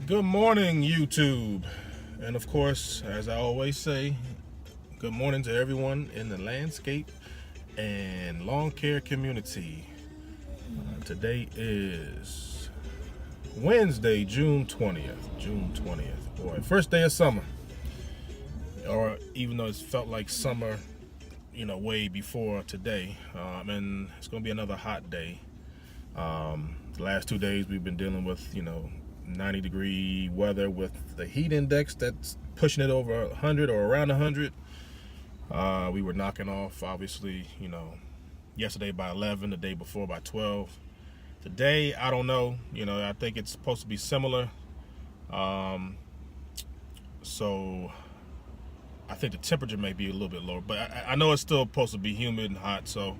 Good morning, YouTube. And of course, as I always say, good morning to everyone in the landscape and lawn care community. Today is Wednesday, June 20th. Boy, first day of summer. Or even though it's felt like summer, way before today. And it's going to be another hot day. The last 2 days we've been dealing with, 90-degree weather with the heat index that's pushing it over 100 or around 100. We were knocking off, obviously, yesterday by 11, the day before by 12. Today, I don't know. I think it's supposed to be similar. So I think the temperature may be a little bit lower, but I know it's still supposed to be humid and hot. So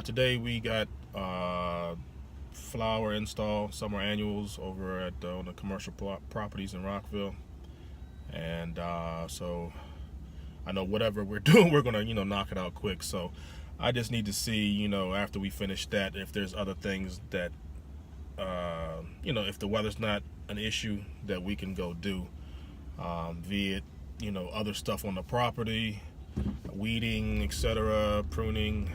today we got flower install, summer annuals over at on the commercial properties in Rockville. And so I know whatever we're doing, we're gonna knock it out quick. So I just need to see after we finish that, if there's other things that if the weather's not an issue, that we can go do, be it other stuff on the property, weeding, etc., pruning,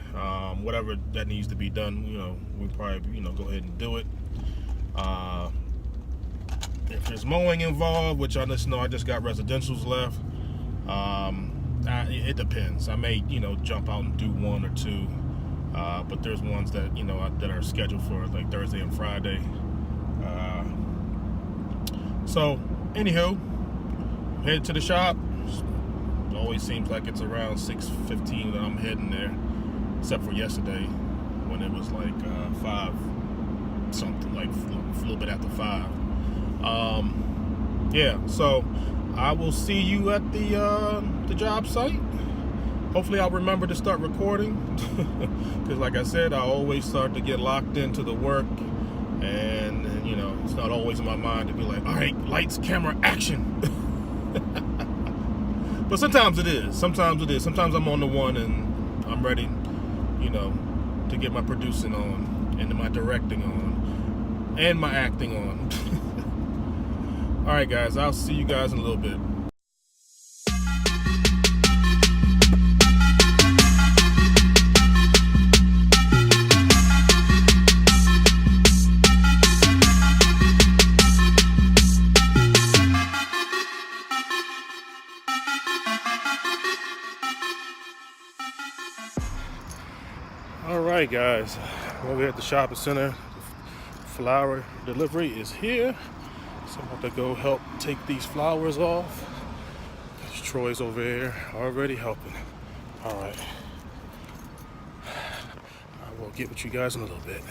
whatever that needs to be done. We probably go ahead and do it. If there's mowing involved, which I just know I just got residentials left, it depends. I may jump out and do one or two, but there's ones that that are scheduled for like Thursday and Friday. So anywho, head to the shop. It always seems like it's around 6:15 that I'm heading there, except for yesterday when it was like 5 something, like a little bit after 5. Yeah, so I will see you at the job site. Hopefully I'll remember to start recording, because like I said, I always start to get locked into the work, and it's not always in my mind to be like, all right, lights, camera, action. But sometimes it is. Sometimes I'm on the one and I'm ready, to get my producing on, and my directing on, and my acting on. All right, guys, I'll see you guys in a little bit. Alright, guys, we're at the shopping center. The flower delivery is here, so I'm about to go help take these flowers off. Troy's over there already helping. Alright, I will get with you guys in a little bit.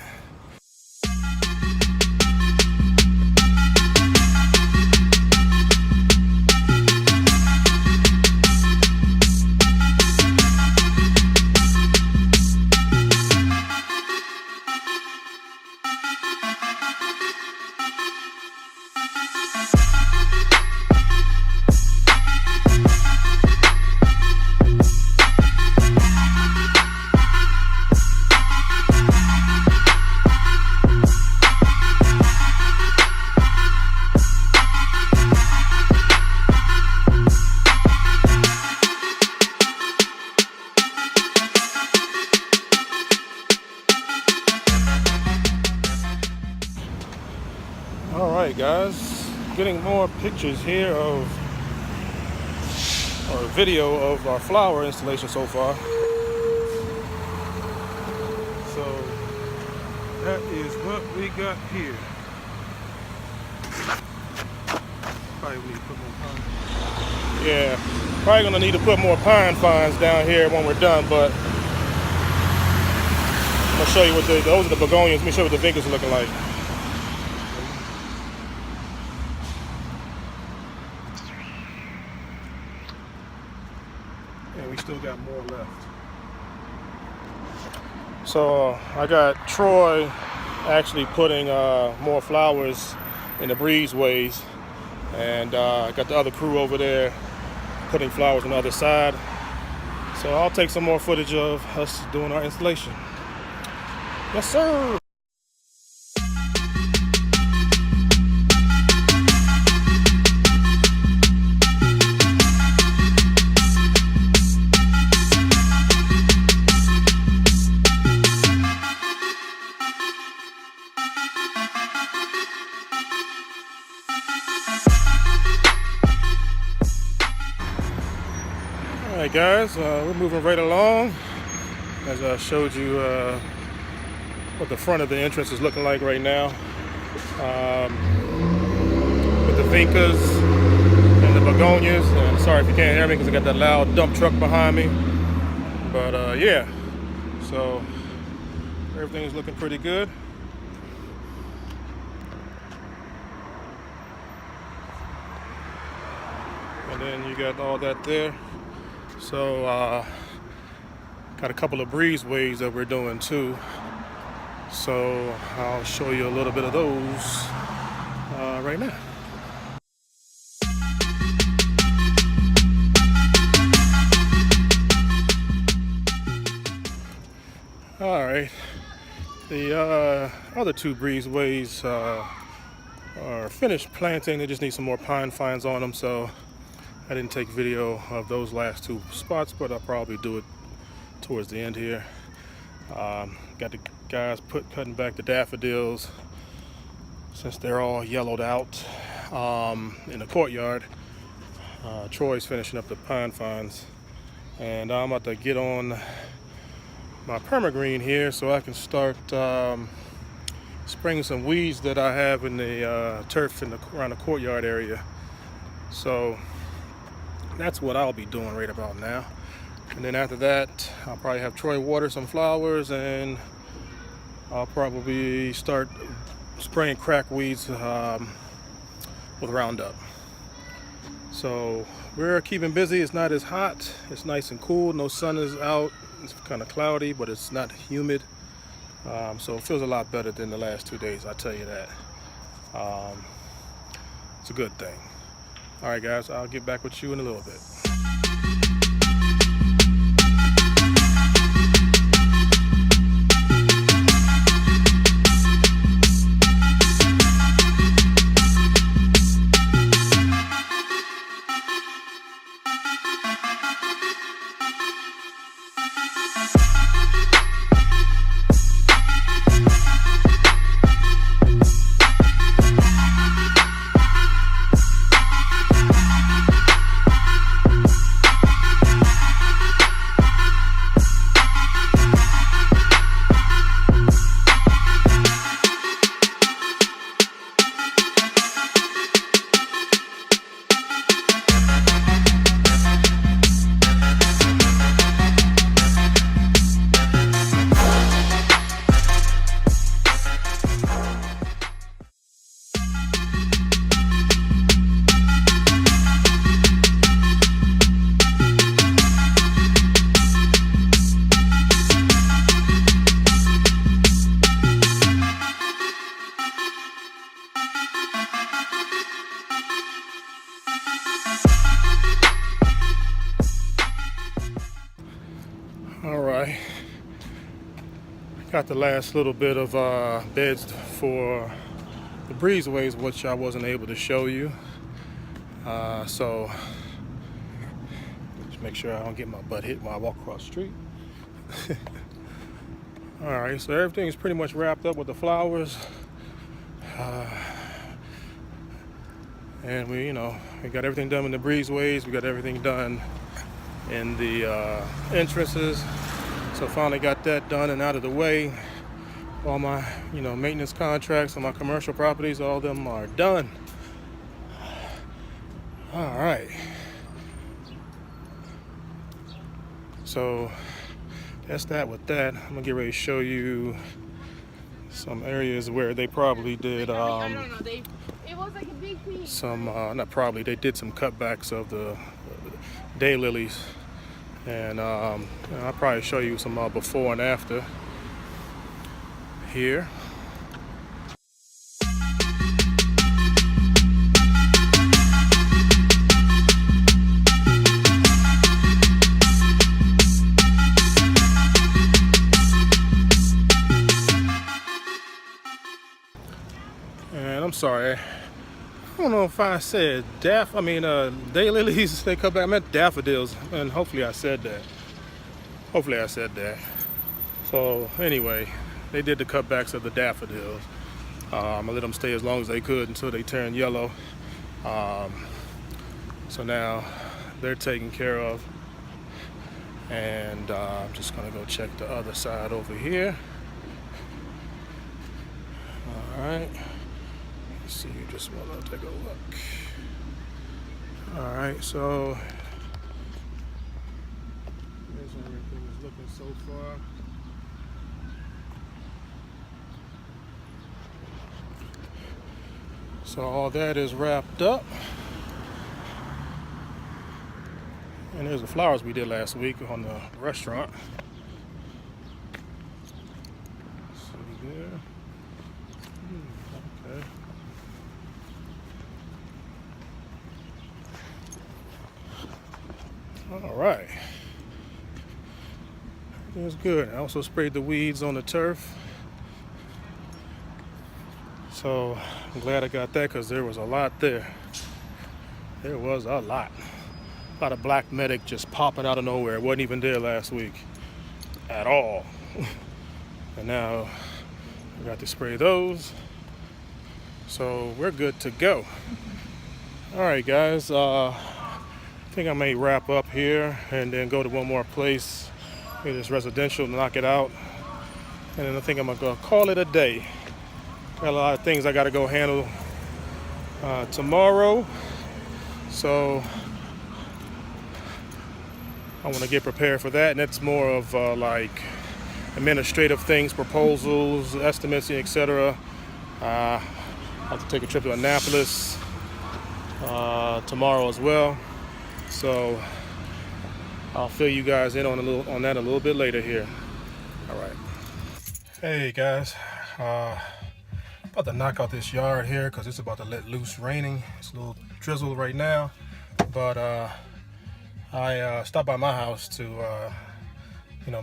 Alright, guys, getting more pictures here or video of our flower installation so far. So that is what we got here. Probably need to put more pine. Yeah, probably gonna need to put more pine fines down here when we're done, but I'm gonna show you what those are the begonias. Let me show you what the Vickers are looking like. And we still got more left. So I got Troy actually putting more flowers in the breezeways, and I got the other crew over there putting flowers on the other side. So I'll take some more footage of us doing our installation. Yes, sir. Alright guys, we're moving right along. As I showed you what the front of the entrance is looking like right now. With the vincas and the begonias. And sorry if you can't hear me because I got that loud dump truck behind me. But yeah, so everything's looking pretty good. And then you got all that there. So got a couple of breezeways that we're doing too. So I'll show you a little bit of those right now. All right, the other two breezeways are finished planting. They just need some more pine fines on them, so I didn't take video of those last two spots, but I'll probably do it towards the end here. Got the guys cutting back the daffodils since they're all yellowed out in the courtyard. Troy's finishing up the pine fines, and I'm about to get on my permagreen here so I can start spraying some weeds that I have in the turf around the courtyard area. So that's what I'll be doing right about now. And then after that, I'll probably have Troy water some flowers, and I'll probably start spraying crack weeds with Roundup. So we're keeping busy. It's not as hot. It's nice and cool. No sun is out. It's kind of cloudy, but it's not humid. So it feels a lot better than the last 2 days, I'll tell you that. It's a good thing. All right, guys, I'll get back with you in a little bit. All right, got the last little bit of beds for the breezeways, which I wasn't able to show you. So just make sure I don't get my butt hit when I walk across the street. All right, so everything is pretty much wrapped up with the flowers. And we got everything done in the breezeways. We got everything done in the entrances. So finally got that done and out of the way. All my maintenance contracts on my commercial properties, all of them are done. All right, so that's that with that. I'm gonna get ready to show you some areas where they probably did I don't know. It was like a big piece. some not probably, they did some cutbacks of the daylilies. And I'll probably show you some before and after here. And I'm sorry, I don't know if I said daylilies, they come back. I meant daffodils, and hopefully I said that. So anyway, they did the cutbacks of the daffodils. I let them stay as long as they could until they turned yellow. So now they're taken care of. And I'm just gonna go check the other side over here. All right. Let's see. Just wanna take a look. All right. So here's everything is looking so far. So all that is wrapped up. And there's the flowers we did last week on the restaurant. See there. Okay. All right. Everything's good. I also sprayed the weeds on the turf. So I'm glad I got that because there was a lot there. There was a lot. A lot of black medic just popping out of nowhere. It wasn't even there last week at all. And now I got to spray those. So we're good to go. All right, guys. I think I may wrap up here and then go to one more place. Maybe this residential, knock it out. And then I think I'm gonna call it a day. Got a lot of things I gotta go handle tomorrow. So I want to get prepared for that, and that's more of like administrative things, proposals, estimates, etc. I have to take a trip to Annapolis tomorrow as well, so I'll fill you guys in on that a little bit later here. All right. Hey guys, about to knock out this yard here because it's about to let loose raining. It's a little drizzle right now, but I stopped by my house to,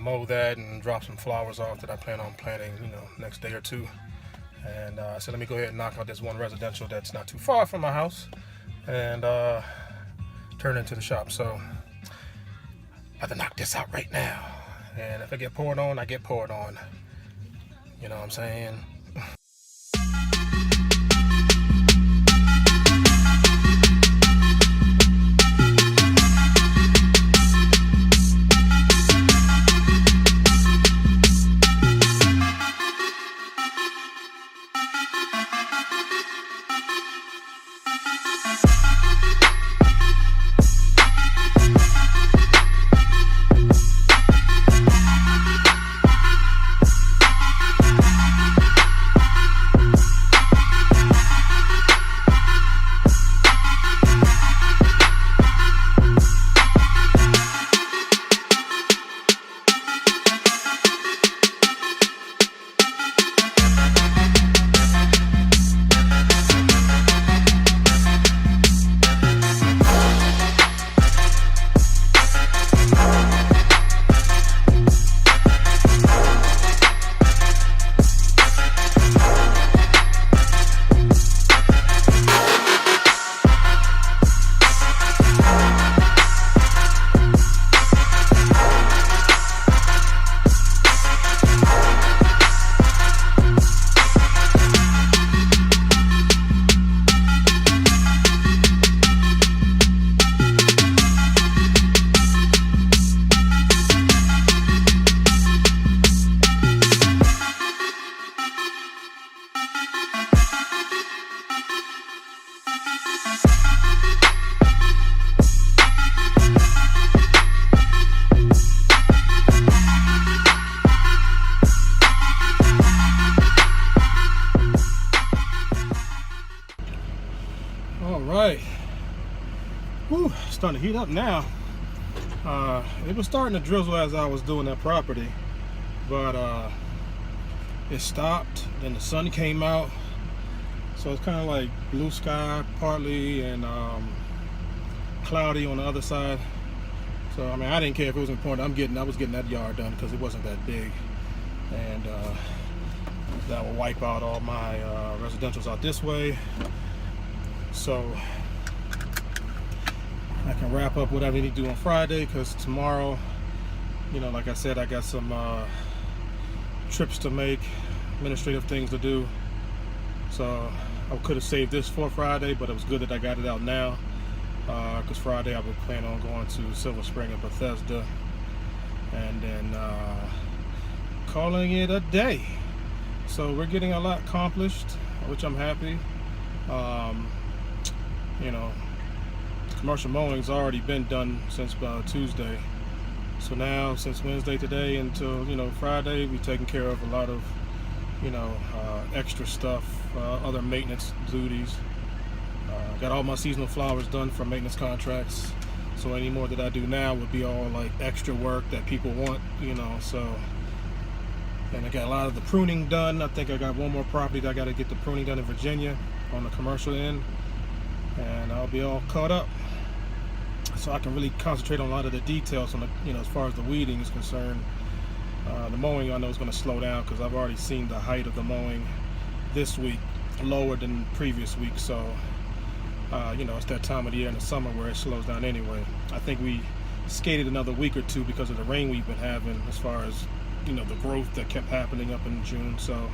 mow that and drop some flowers off that I plan on planting, next day or two. And I said, let me go ahead and knock out this one residential that's not too far from my house and turn it into the shop. So I have to knock this out right now. And if I get poured on, I get poured on. You know what I'm saying? right. Whew, starting to heat up now. It was starting to drizzle as I was doing that property, but it stopped. Then the sun came out, so it's kind of like blue sky partly and cloudy on the other side. So I mean, I didn't care if it was important. I was getting that yard done because it wasn't that big, and that will wipe out all my residentials out this way. So I can wrap up whatever I need to do on Friday, because tomorrow, you know, like I said, I got some trips to make, administrative things to do. So I could have saved this for Friday, but it was good that I got it out now, because Friday I would plan on going to Silver Spring and Bethesda and then calling it a day. So we're getting a lot accomplished, which I'm happy. You know, commercial mowing's already been done since Tuesday. So now, since Wednesday today until, Friday, we've taken care of a lot of, extra stuff, other maintenance duties. Got all my seasonal flowers done for maintenance contracts. So any more that I do now would be all like extra work that people want, so. And I got a lot of the pruning done. I think I got one more property that I got to get the pruning done in Virginia on the commercial end. And I'll be all caught up. So I can really concentrate on a lot of the details on the, as far as the weeding is concerned. The mowing I know is going to slow down because I've already seen the height of the mowing this week lower than previous week. So, it's that time of the year in the summer where it slows down anyway. I think we skated another week or two because of the rain we've been having as far as, the growth that kept happening up in June. So,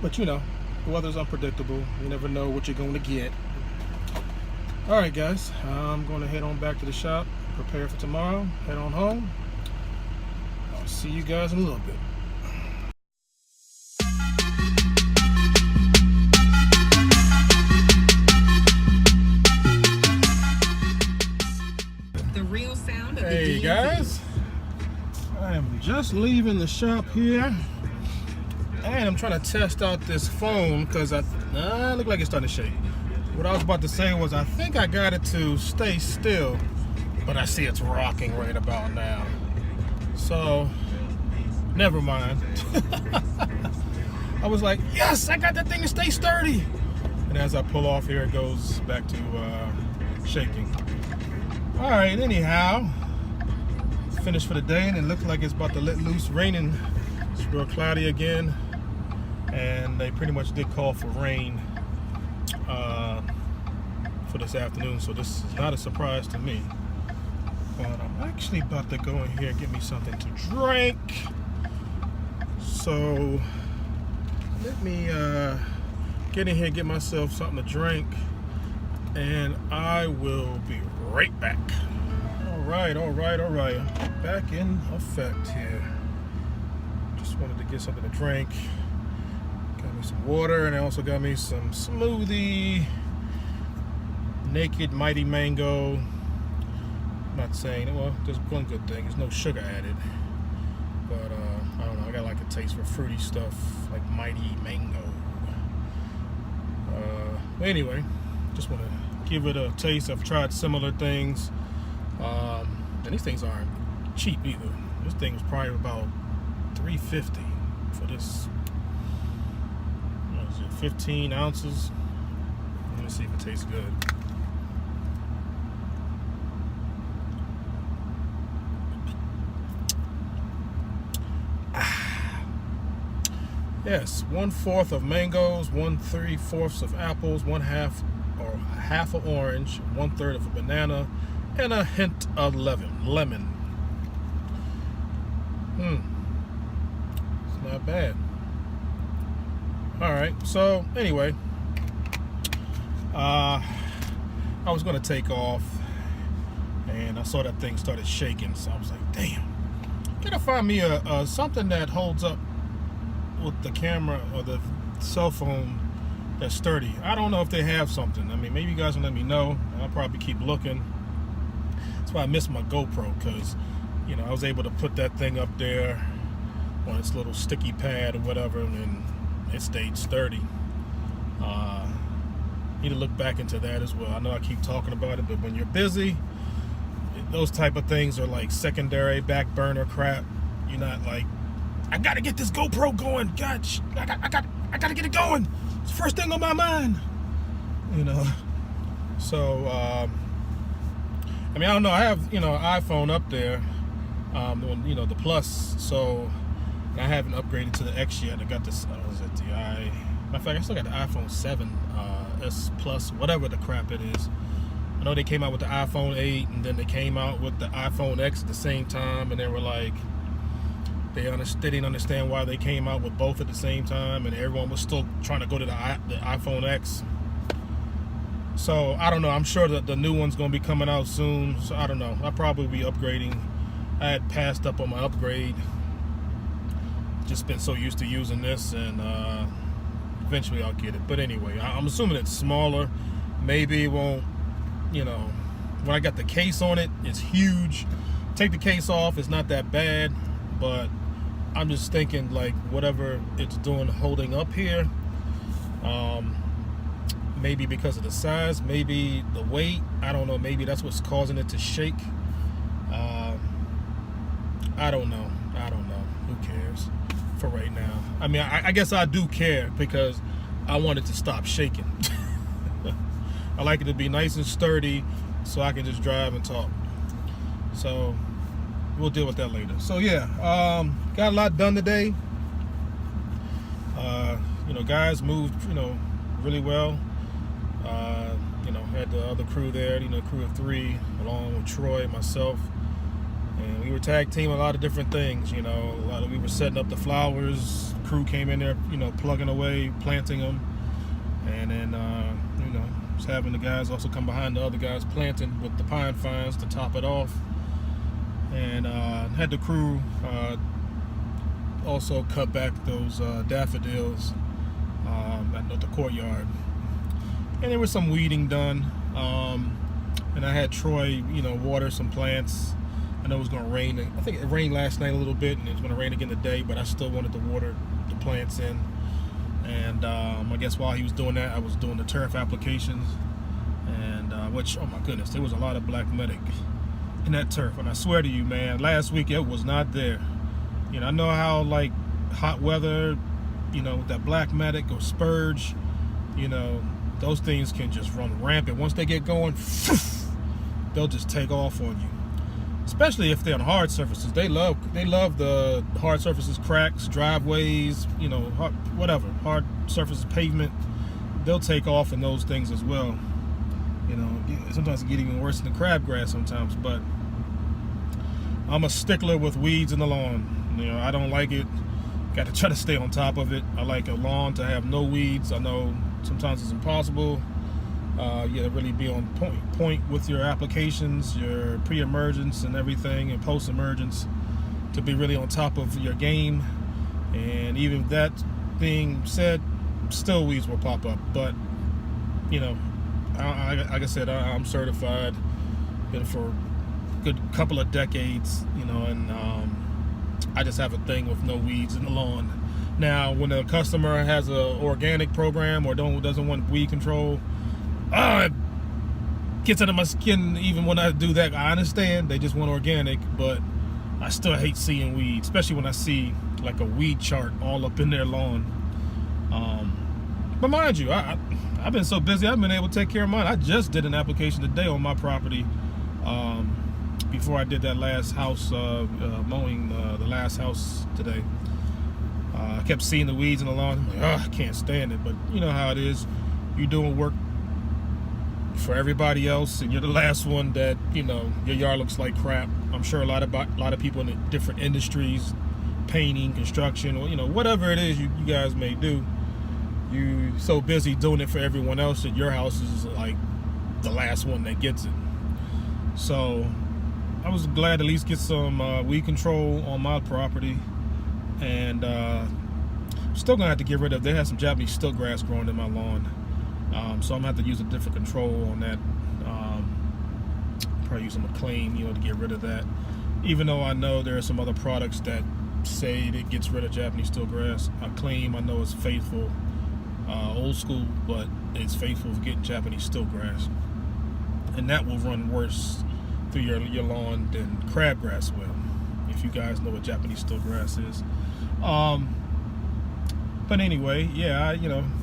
but the weather's unpredictable. You never know what you're going to get. All right, guys, I'm going to head on back to the shop, prepare for tomorrow, head on home. I'll see you guys in a little bit. The real sound of Hey, the guys, I am just leaving the shop here, and I'm trying to test out this phone because it look like it's starting to shake. What I was about to say was I think I got it to stay still, but I see it's rocking right about now. So, never mind. I was like, yes, I got that thing to stay sturdy. And as I pull off here, it goes back to shaking. All right, anyhow, finished for the day, and it looks like it's about to let loose, raining. It's real cloudy again, and they pretty much did call for rain for this afternoon, so this is not a surprise to me. But I'm actually about to go in here and get me something to drink. So let me get in here and get myself something to drink, and I will be right back. All right. Back in effect here. Just wanted to get something to drink. Got me some water, and I also got me some smoothie. Naked Mighty Mango. I'm not saying, well, there's one good thing. There's no sugar added. But, I don't know. I got like a taste for fruity stuff, like Mighty Mango. But anyway, just want to give it a taste. I've tried similar things. And these things aren't cheap either. This thing was probably about $3.50 for this. What is it, 15 ounces? Let me see if it tastes good. Yes, 1/4 of mangoes, 1/3 of apples, half of orange, 1/3 of a banana, and a hint of lemon. It's not bad. All right. So anyway, I was gonna take off, and I saw that thing started shaking. So I was like, "Damn, gotta find me a something that holds up with the camera or the cell phone that's sturdy." I don't know if they have something. I mean, maybe you guys will let me know. I'll probably keep looking. That's why I missed my GoPro, because I was able to put that thing up there on its little sticky pad or whatever, and it stayed sturdy. Need to look back into that as well. I know I keep talking about it, but when you're busy, those type of things are like secondary, back burner crap. You're not like, I gotta get this GoPro going. Gosh, I gotta get it going. It's the first thing on my mind. So I mean, I don't know. I have an iPhone up there, the Plus. So I haven't upgraded to the X yet. I got this. Was it the Matter of fact, I still got the iPhone 7 S Plus, whatever the crap it is. I know they came out with the iPhone 8, and then they came out with the iPhone X at the same time, and they were like, they didn't understand why they came out with both at the same time, and everyone was still trying to go to the iPhone X. So I don't know. I'm sure that the new one's gonna be coming out soon. So I don't know. I'll probably be upgrading. I had passed up on my upgrade. Just been so used to using this, and eventually I'll get it. But anyway, I'm assuming it's smaller. Maybe it won't. You know, when I got the case on it, it's huge. Take the case off, it's not that bad. But I'm just thinking, like, whatever it's doing holding up here, maybe because of the size, maybe the weight, I don't know, maybe that's what's causing it to shake. I don't know. Who cares for right now? I mean, I guess I do care because I want it to stop shaking. I like it to be nice and sturdy so I can just drive and talk. So we'll deal with that later. So yeah, got a lot done today. Guys moved, really well. Had the other crew there, crew of 3, along with Troy, myself, and we were tag team a lot of different things. We were setting up the flowers. Crew came in there, plugging away, planting them, and then just having the guys also come behind the other guys planting with the pine fines to top it off. And had the crew also cut back those daffodils at the courtyard. And there was some weeding done. And I had Troy, water some plants. I know it was going to rain. I think it rained last night a little bit, and it was going to rain again today, but I still wanted to water the plants in. And I guess while he was doing that, I was doing the turf applications. And which, oh my goodness, there was a lot of black medic in that turf, and I swear to you, man, last week it was not there. I know how, like, hot weather, with that black medic or spurge, those things can just run rampant. Once they get going, they'll just take off on you. Especially if they're on hard surfaces. They love the hard surfaces, cracks, driveways, hard surfaces, pavement. They'll take off in those things as well. Sometimes it get even worse than the crabgrass sometimes, but I'm a stickler with weeds in the lawn. I don't like it. Got to try to stay on top of it. I like a lawn to have no weeds. I know sometimes it's impossible. Really be on point with your applications, your pre-emergence and everything, and post-emergence, to be really on top of your game. And even that being said, still weeds will pop up. But like I said, I'm certified. Been for a good couple of decades, and I just have a thing with no weeds in the lawn. Now, when a customer has an organic program or doesn't want weed control, it gets under my skin even when I do that. I understand they just want organic, but I still hate seeing weeds, especially when I see like a weed chart all up in their lawn. But mind you, I've been so busy, I've been able to take care of mine. I just did an application today on my property before I did that last house, mowing the last house today. I kept seeing the weeds in the lawn. I'm like, I can't stand it. But you know how it is. You're doing work for everybody else, and you're the last one that, your yard looks like crap. I'm sure a lot of people in different industries, painting, construction, whatever it is you guys may do, you're so busy doing it for everyone else that your house is like the last one that gets it. So I was glad to at least get some weed control on my property. And still gonna have to get rid of. They have some Japanese stilt grass growing in my lawn, so I'm gonna have to use a different control on that. Probably use some McLean, to get rid of that. Even though I know there are some other products that say it gets rid of Japanese stilt grass. McLean, I know it's faithful, old school, but it's faithful for getting Japanese stilt grass, and that will run worse through your lawn than crabgrass will. If you guys know what Japanese stilt grass is. But anyway, yeah, I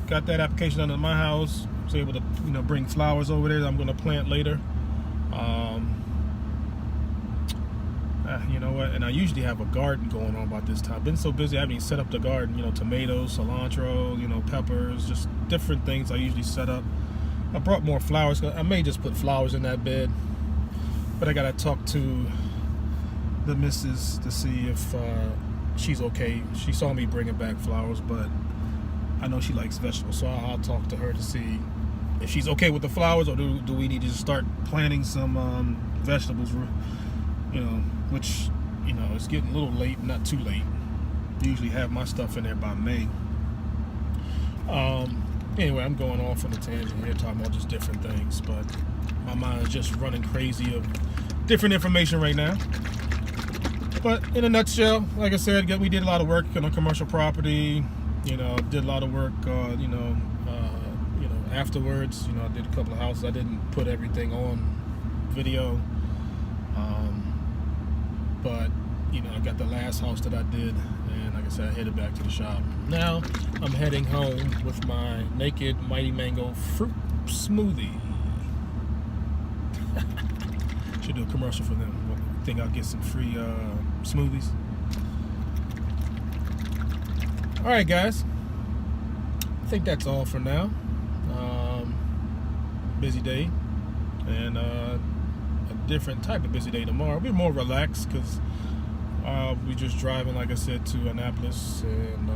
got that application done at my house. Was able to bring flowers over there that I'm going to plant later. You know what? And I usually have a garden going on about this time. I've been so busy, I haven't even set up the garden. Tomatoes, cilantro, peppers, just different things I usually set up. I brought more flowers. I may just put flowers in that bed, but I gotta talk to the missus to see if she's okay. She saw me bringing back flowers, but I know she likes vegetables, so I'll talk to her to see if she's okay with the flowers, or do we need to just start planting some vegetables, which, it's getting a little late, not too late. Usually have my stuff in there by May. Anyway, I'm going off on a tangent here, talking about just different things, but my mind is just running crazy of different information right now. But in a nutshell, like I said, we did a lot of work on a commercial property. Did a lot of work, afterwards. I did a couple of houses. I didn't put everything on video. But, I got the last house that I did, and like I said, I headed back to the shop. Now, I'm heading home with my Naked Mighty Mango fruit smoothie. Should do a commercial for them. Think I'll get some free smoothies. All right, guys. I think that's all for now. Busy day, and a different type of busy day tomorrow. We'll be more relaxed because we're just driving, like I said, to Annapolis, and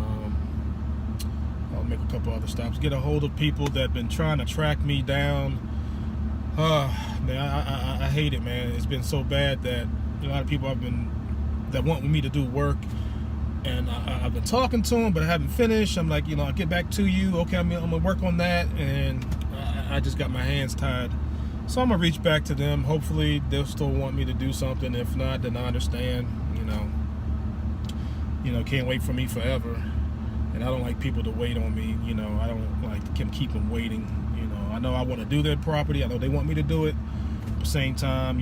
I'll make a couple other stops. Get a hold of people that have been trying to track me down. Man, I hate it, man. It's been so bad that a lot of people that want me to do work, and I've been talking to them, but I haven't finished. I'm like, I'll get back to you. Okay, I'm gonna work on that, and I just got my hands tied. So I'm gonna reach back to them. Hopefully they'll still want me to do something. If not, then I understand. Can't wait for me forever. And I don't like people to wait on me. I don't like to keep them waiting. I know I want to do their property. I know they want me to do it. At the same time,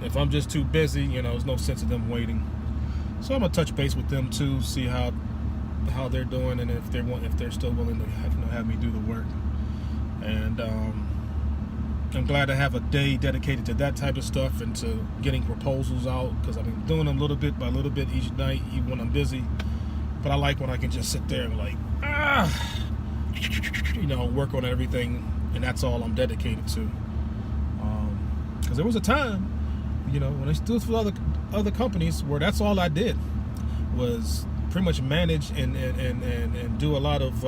if I'm just too busy, there's no sense of them waiting. So I'm gonna touch base with them too, see how they're doing, and if they're still willing to have me do the work. And I'm glad to have a day dedicated to that type of stuff and to getting proposals out, because I've been doing them little bit by little bit each night, even when I'm busy. But I like when I can just sit there and work on everything, and that's all I'm dedicated to. Because there was a time, when I stood for other companies where that's all I did was pretty much manage and do a lot of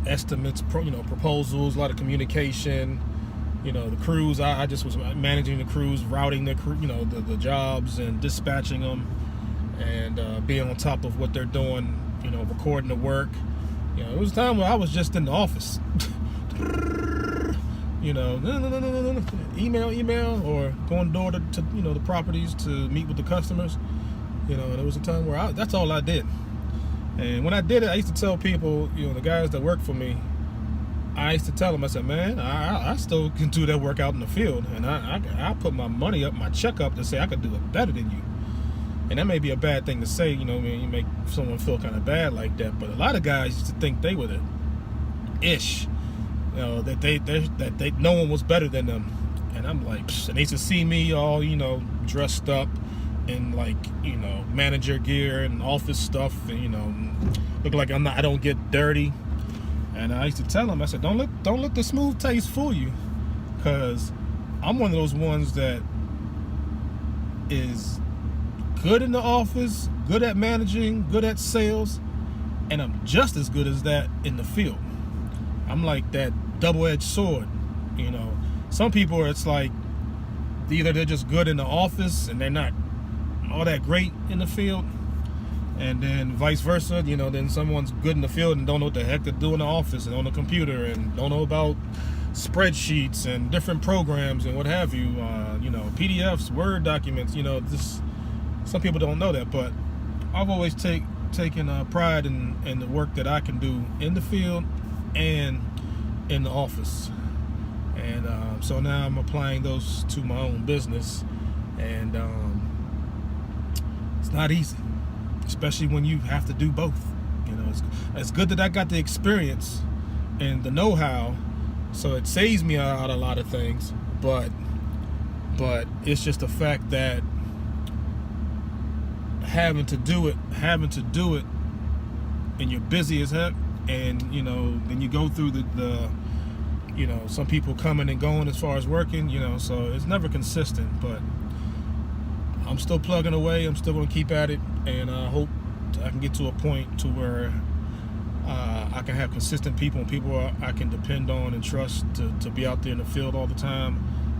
estimates, proposals, a lot of communication. The crews, I just was managing the crews, routing the crew, the jobs, and dispatching them, and being on top of what they're doing, recording the work. It was a time where I was just in the office. Email, or going door to the properties to meet with the customers. And it was a time where that's all I did. And when I did it, I used to tell people, the guys that work for me, I used to tell them, I said, man, I still can do that work out in the field, and I put my money up, my check up, to say I could do it better than you. And that may be a bad thing to say, you make someone feel kind of bad like that. But a lot of guys used to think they were the ish, that they no one was better than them. And I'm like, psh. And they used to see me all, dressed up in manager gear and office stuff, and look like I don't get dirty. And I used to tell them, I said, don't let the smooth taste fool you, because I'm one of those ones that is good in the office, good at managing, good at sales, and I'm just as good as that in the field. I'm like that double-edged sword. Some people, it's like either they're just good in the office and they're not all that great in the field, and then vice versa. Then someone's good in the field and don't know what the heck to do in the office and on the computer, and don't know about spreadsheets and different programs and what have you. PDFs, Word documents. Just some people don't know that, but I've always taken pride in the work that I can do in the field and in the office. And so now I'm applying those to my own business, and it's not easy, especially when you have to do both. It's good that I got the experience and the know-how, so it saves me out a lot of things, but it's just the fact that having to do it, and you're busy as heck, and then you go through the some people coming and going as far as working, so it's never consistent. But I'm still plugging away. I'm still going to keep at it, and I hope I can get to a point to where I can have consistent people and people I can depend on and trust to be out there in the field all the time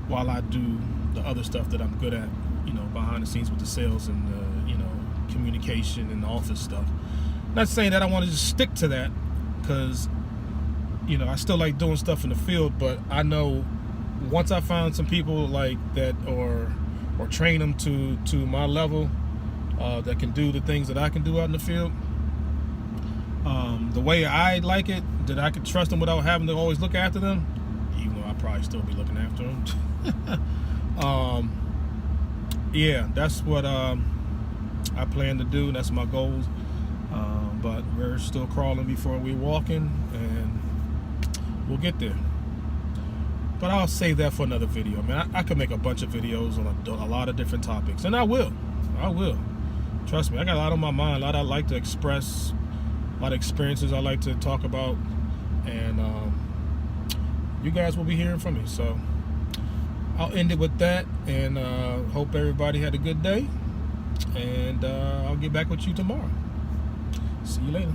while I do the other stuff that I'm good at, behind the scenes with the sales and communication and the office stuff. Not saying that I want to just stick to that, because I still like doing stuff in the field, but I know once I find some people like that, or train them to my level, that can do the things that I can do out in the field, the way I like it, that I can trust them without having to always look after them, even though I probably still be looking after them. Yeah, that's what I plan to do. That's my goals. But we're still crawling before we're walking, and we'll get there. But I'll save that for another video. I mean, I could make a bunch of videos on a lot of different topics, and I will. Trust me, I got a lot on my mind, a lot I like to express, a lot of experiences I like to talk about, and you guys will be hearing from me. So I'll end it with that, and hope everybody had a good day, and I'll get back with you tomorrow. See you later.